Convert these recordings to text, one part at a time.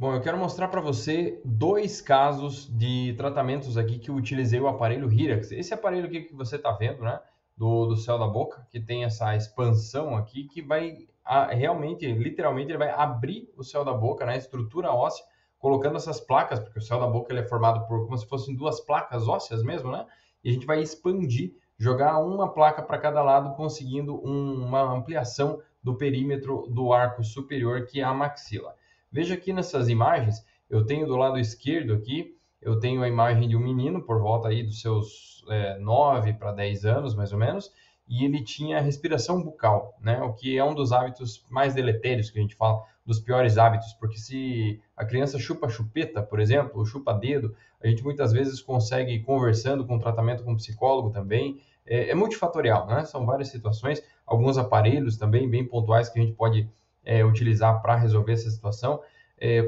Bom, eu quero mostrar para você dois casos de tratamentos aqui que eu utilizei o aparelho Hirax. Esse aparelho aqui que você está vendo, né, do céu da boca, que tem essa expansão aqui, que vai realmente, literalmente, ele vai abrir o céu da boca, né, a estrutura óssea, colocando essas placas, porque o céu da boca ele é formado por como se fossem duas placas ósseas mesmo, né, e a gente vai expandir, jogar uma placa para cada lado, conseguindo uma ampliação do perímetro do arco superior, que é a maxila. Veja aqui nessas imagens, eu tenho do lado esquerdo aqui, eu tenho a imagem de um menino por volta aí dos seus 9 para 10 anos, mais ou menos, e ele tinha respiração bucal, né? O que é um dos hábitos mais deletérios que a gente fala, dos piores hábitos, porque se a criança chupa chupeta, por exemplo, ou chupa dedo, a gente muitas vezes consegue, conversando com tratamento com psicólogo também, é multifatorial, né? São várias situações, alguns aparelhos também bem pontuais que a gente pode utilizar para resolver essa situação,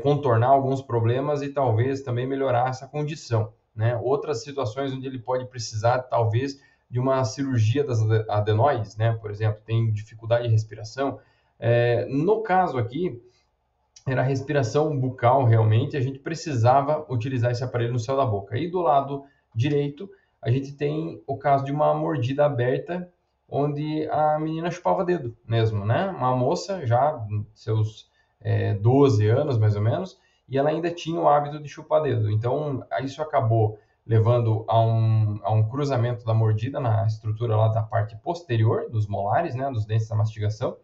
contornar alguns problemas e talvez também melhorar essa condição, né? Outras situações onde ele pode precisar, talvez, de uma cirurgia das adenoides, né? Por exemplo, tem dificuldade de respiração. No caso aqui, era a respiração bucal realmente, a gente precisava utilizar esse aparelho no céu da boca. E do lado direito, a gente tem o caso de uma mordida aberta, onde a menina chupava dedo mesmo, né? Uma moça já, seus 12 anos mais ou menos, e ela ainda tinha o hábito de chupar dedo. Então, isso acabou levando a um cruzamento da mordida na estrutura lá da parte posterior dos molares, né? Dos dentes da mastigação,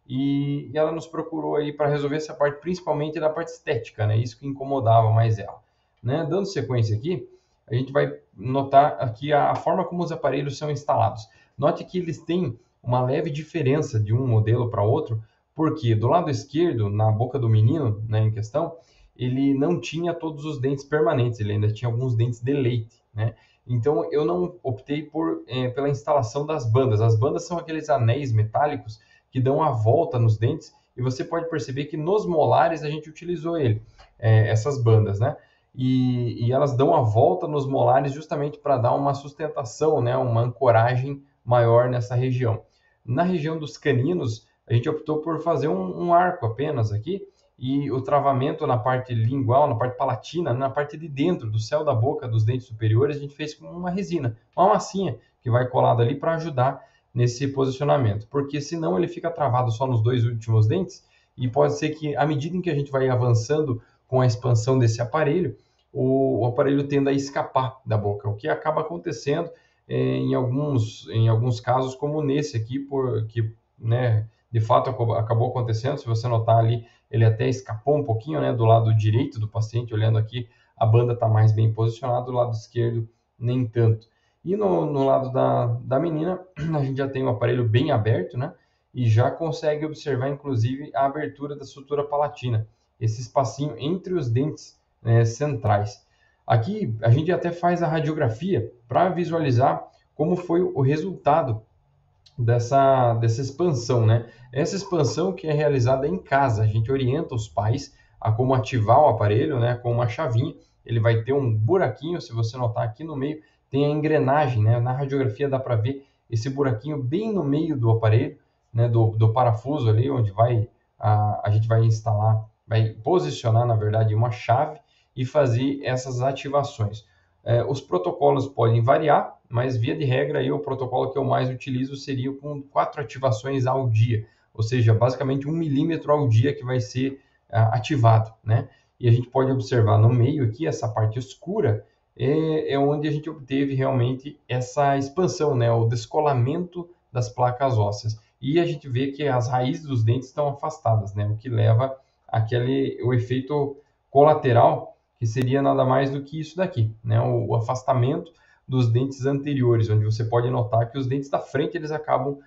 e ela nos procurou aí para resolver essa parte, principalmente da parte estética, né? Isso que incomodava mais ela, né? Dando sequência aqui, a gente vai notar aqui a forma como os aparelhos são instalados. Note que eles têm uma leve diferença de um modelo para outro, porque do lado esquerdo, na boca do menino, né, em questão, ele não tinha todos os dentes permanentes, ele ainda tinha alguns dentes de leite, né? Então eu não optei pela instalação das bandas. As bandas são aqueles anéis metálicos que dão a volta nos dentes, e você pode perceber que nos molares a gente utilizou essas bandas, né? E elas dão a volta nos molares justamente para dar uma sustentação, né? Uma ancoragem maior nessa região. Na região dos caninos, a gente optou por fazer um arco apenas aqui, e o travamento na parte lingual, na parte palatina, na parte de dentro do céu da boca, dos dentes superiores, a gente fez com uma resina, uma massinha que vai colada ali para ajudar nesse posicionamento, porque senão ele fica travado só nos dois últimos dentes, e pode ser que, à medida em que a gente vai avançando com a expansão desse aparelho, o aparelho tenda a escapar da boca, o que acaba acontecendo em alguns casos, como nesse aqui, que, né, de fato acabou acontecendo. Se você notar ali, ele até escapou um pouquinho, né, do lado direito do paciente, olhando aqui, a banda está mais bem posicionada, do lado esquerdo nem tanto. E no lado da menina, a gente já tem o aparelho bem aberto, né? E já consegue observar, inclusive, a abertura da sutura palatina, esse espacinho entre os dentes, né, centrais. Aqui, a gente até faz a radiografia para visualizar como foi o resultado dessa expansão, né? Essa expansão que é realizada em casa, a gente orienta os pais a como ativar o aparelho, né? Com uma chavinha, ele vai ter um buraquinho, se você notar aqui no meio, tem a engrenagem, né? Na radiografia dá para ver esse buraquinho bem no meio do aparelho, né? Do parafuso ali, onde a gente vai instalar, vai posicionar, na verdade, uma chave e fazer essas ativações. Os protocolos podem variar, mas via de regra aí, o protocolo que eu mais utilizo seria com 4 ativações ao dia, ou seja, basicamente 1 milímetro ao dia que vai ser ativado, né? E a gente pode observar no meio aqui, essa parte escura, é onde a gente obteve realmente essa expansão, né? O descolamento das placas ósseas. E a gente vê que as raízes dos dentes estão afastadas, né? O que leva o efeito colateral, que seria nada mais do que isso daqui, né? O afastamento dos dentes anteriores, onde você pode notar que os dentes da frente eles acabam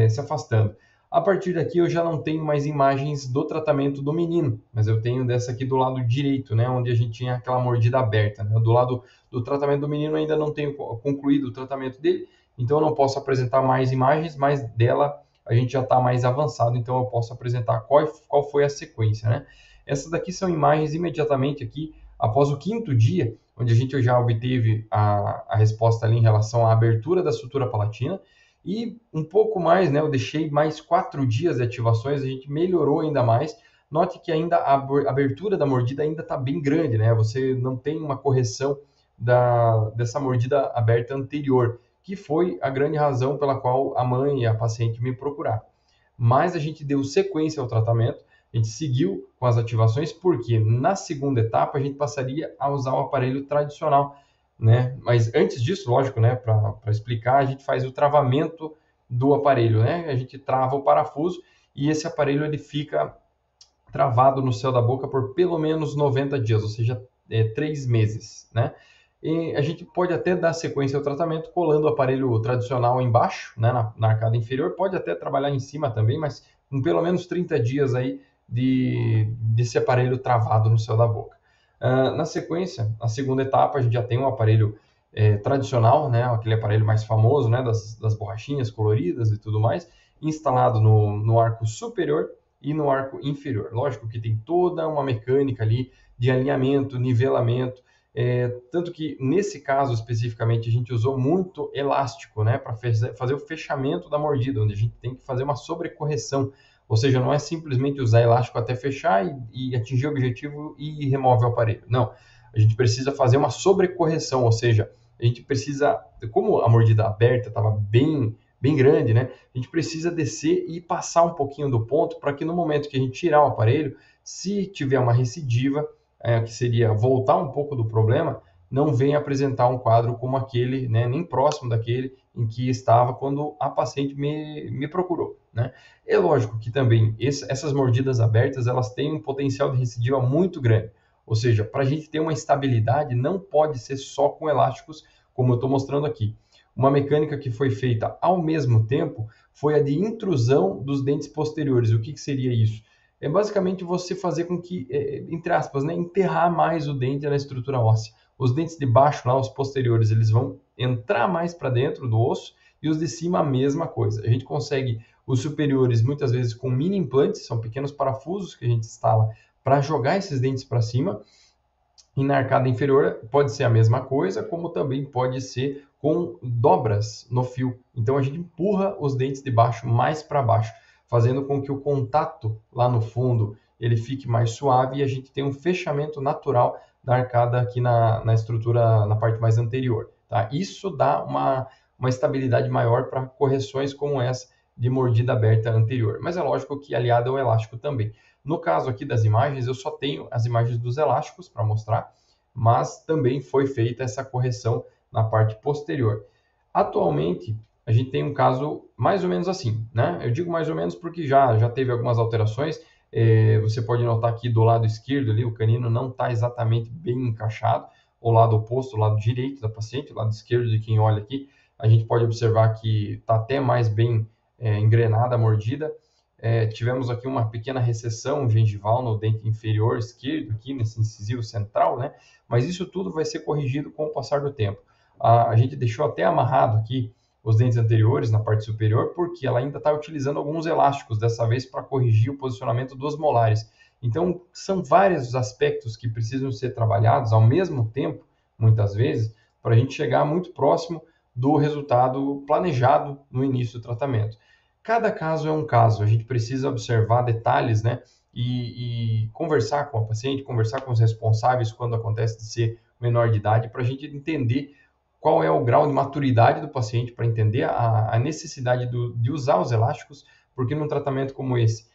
se afastando. A partir daqui eu já não tenho mais imagens do tratamento do menino, mas eu tenho dessa aqui do lado direito, né, onde a gente tinha aquela mordida aberta, né? Do lado do tratamento do menino ainda não tenho concluído o tratamento dele, então eu não posso apresentar mais imagens, mas dela a gente já está mais avançado, então eu posso apresentar qual foi a sequência, né? Essas daqui são imagens imediatamente aqui após o 5º dia, onde a gente já obteve a resposta ali em relação à abertura da sutura palatina, e um pouco mais, né, eu deixei mais 4 dias de ativações, a gente melhorou ainda mais note que ainda a abertura da mordida ainda está bem grande, né? Você não tem uma correção dessa mordida aberta anterior, que foi a grande razão pela qual a mãe e a paciente me procuraram. Mas a gente deu sequência ao tratamento, a gente seguiu com as ativações, porque na segunda etapa a gente passaria a usar o aparelho tradicional, né? Mas antes disso, lógico, né, para explicar, a gente faz o travamento do aparelho, né? A gente trava o parafuso e esse aparelho ele fica travado no céu da boca por pelo menos 90 dias, ou seja, 3 meses, né? E a gente pode até dar sequência ao tratamento colando o aparelho tradicional embaixo, né, na arcada inferior, pode até trabalhar em cima também, mas com pelo menos 30 dias aí desse aparelho travado no céu da boca. Na sequência, a segunda etapa, a gente já tem um aparelho tradicional, né, aquele aparelho mais famoso, né, das borrachinhas coloridas e tudo mais, instalado no arco superior e no arco inferior. Lógico que tem toda uma mecânica ali de alinhamento, nivelamento, tanto que nesse caso especificamente a gente usou muito elástico, né, para fazer o fechamento da mordida, onde a gente tem que fazer uma sobrecorreção, ou seja, não é simplesmente usar elástico até fechar e atingir o objetivo e remove o aparelho. Não, a gente precisa fazer uma sobrecorreção, ou seja, a gente precisa, como a mordida aberta estava bem grande, né? A gente precisa descer e passar um pouquinho do ponto para que no momento que a gente tirar o aparelho, se tiver uma recidiva, que seria voltar um pouco do problema, não venha apresentar um quadro como aquele, né, nem próximo daquele em que estava quando a paciente me procurou, né? É lógico que também essas mordidas abertas, elas têm um potencial de recidiva muito grande, ou seja, para a gente ter uma estabilidade, não pode ser só com elásticos, como eu estou mostrando aqui. Uma mecânica que foi feita ao mesmo tempo foi a de intrusão dos dentes posteriores. O que seria isso? É basicamente você fazer com que, entre aspas, né, enterrar mais o dente na estrutura óssea. Os dentes de baixo, lá, os posteriores, eles vão entrar mais para dentro do osso e os de cima a mesma coisa. A gente consegue os superiores muitas vezes com mini implantes, são pequenos parafusos que a gente instala para jogar esses dentes para cima. E na arcada inferior pode ser a mesma coisa, como também pode ser com dobras no fio. Então a gente empurra os dentes de baixo mais para baixo, fazendo com que o contato lá no fundo ele fique mais suave e a gente tem um fechamento natural da arcada aqui na estrutura, na parte mais anterior. Tá? Isso dá uma estabilidade maior para correções como essa de mordida aberta anterior. Mas é lógico que aliado ao elástico também. No caso aqui das imagens, eu só tenho as imagens dos elásticos para mostrar, mas também foi feita essa correção na parte posterior. Atualmente, a gente tem um caso mais ou menos assim, né? Eu digo mais ou menos porque já teve algumas alterações. Você pode notar aqui do lado esquerdo ali, o canino não está exatamente bem encaixado, o lado oposto, o lado direito da paciente, o lado esquerdo de quem olha aqui, a gente pode observar que está até mais bem engrenada a mordida. Tivemos aqui uma pequena recessão gengival no dente inferior esquerdo, aqui nesse incisivo central, né? Mas isso tudo vai ser corrigido com o passar do tempo. A gente deixou até amarrado aqui os dentes anteriores na parte superior, porque ela ainda está utilizando alguns elásticos, dessa vez para corrigir o posicionamento dos molares. Então, são vários aspectos que precisam ser trabalhados ao mesmo tempo, muitas vezes, para a gente chegar muito próximo do resultado planejado no início do tratamento. Cada caso é um caso, a gente precisa observar detalhes, né? E conversar com a paciente, conversar com os responsáveis quando acontece de ser menor de idade, para a gente entender qual é o grau de maturidade do paciente, para entender a necessidade de usar os elásticos, porque num tratamento como esse,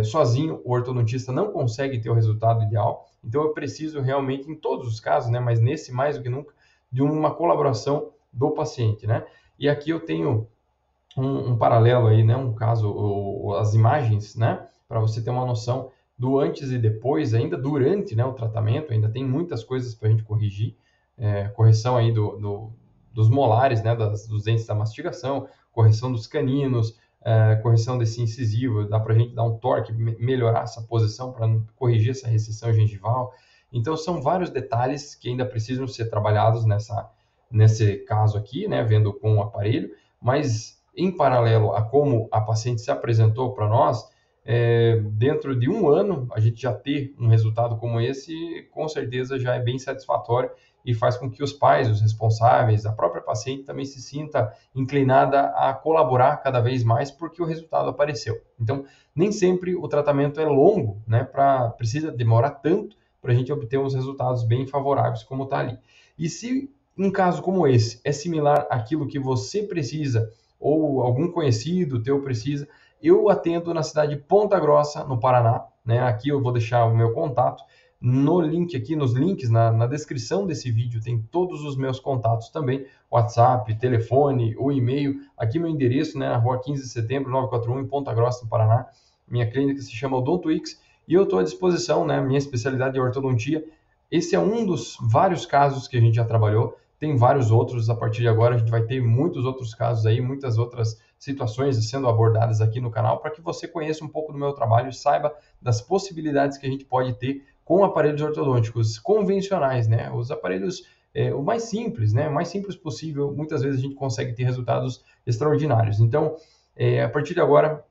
sozinho, o ortodontista não consegue ter o resultado ideal, então eu preciso realmente, em todos os casos, né? Mas nesse mais do que nunca, de uma colaboração do paciente, né? E aqui eu tenho um paralelo aí, né? Um caso, as imagens, né? Para você ter uma noção do antes e depois, ainda durante, né, o tratamento, ainda tem muitas coisas para a gente corrigir, correção aí dos molares, né, dos dentes da mastigação, correção dos caninos, correção desse incisivo, dá para a gente dar um torque, melhorar essa posição para corrigir essa recessão gengival. Então, são vários detalhes que ainda precisam ser trabalhados nesse caso aqui, né, vendo com o aparelho, mas em paralelo a como a paciente se apresentou para nós, dentro de um ano, a gente já ter um resultado como esse, com certeza já é bem satisfatório e faz com que os pais, os responsáveis, a própria paciente também se sinta inclinada a colaborar cada vez mais porque o resultado apareceu. Então, nem sempre o tratamento é longo, né? Precisa demorar tanto para a gente obter uns resultados bem favoráveis como está ali. E se um caso como esse é similar àquilo que você precisa ou algum conhecido teu precisa, eu atendo na cidade de Ponta Grossa, no Paraná, né? Aqui eu vou deixar o meu contato. No link aqui, nos links, na descrição desse vídeo, tem todos os meus contatos também, WhatsApp, telefone, o e-mail. Aqui meu endereço, né, na rua 15 de setembro, 941, em Ponta Grossa, no Paraná. Minha clínica se chama OdontoX e eu estou à disposição, né? Minha especialidade é ortodontia. Esse é um dos vários casos que a gente já trabalhou. Tem vários outros, a partir de agora a gente vai ter muitos outros casos aí, muitas outras situações sendo abordadas aqui no canal, para que você conheça um pouco do meu trabalho e saiba das possibilidades que a gente pode ter com aparelhos ortodônticos convencionais, né? Os aparelhos o mais simples, né? O mais simples possível, muitas vezes a gente consegue ter resultados extraordinários. Então, a partir de agora,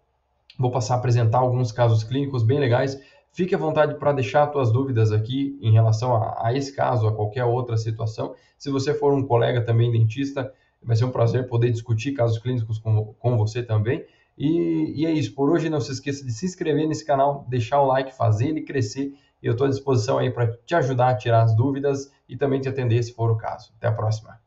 vou passar a apresentar alguns casos clínicos bem legais. Fique à vontade para deixar suas dúvidas aqui em relação a esse caso, a qualquer outra situação. Se você for um colega também dentista, vai ser um prazer poder discutir casos clínicos com você também. E é isso. Por hoje, não se esqueça de se inscrever nesse canal, deixar o like, fazer ele crescer. E eu estou à disposição aí para te ajudar a tirar as dúvidas e também te atender se for o caso. Até a próxima.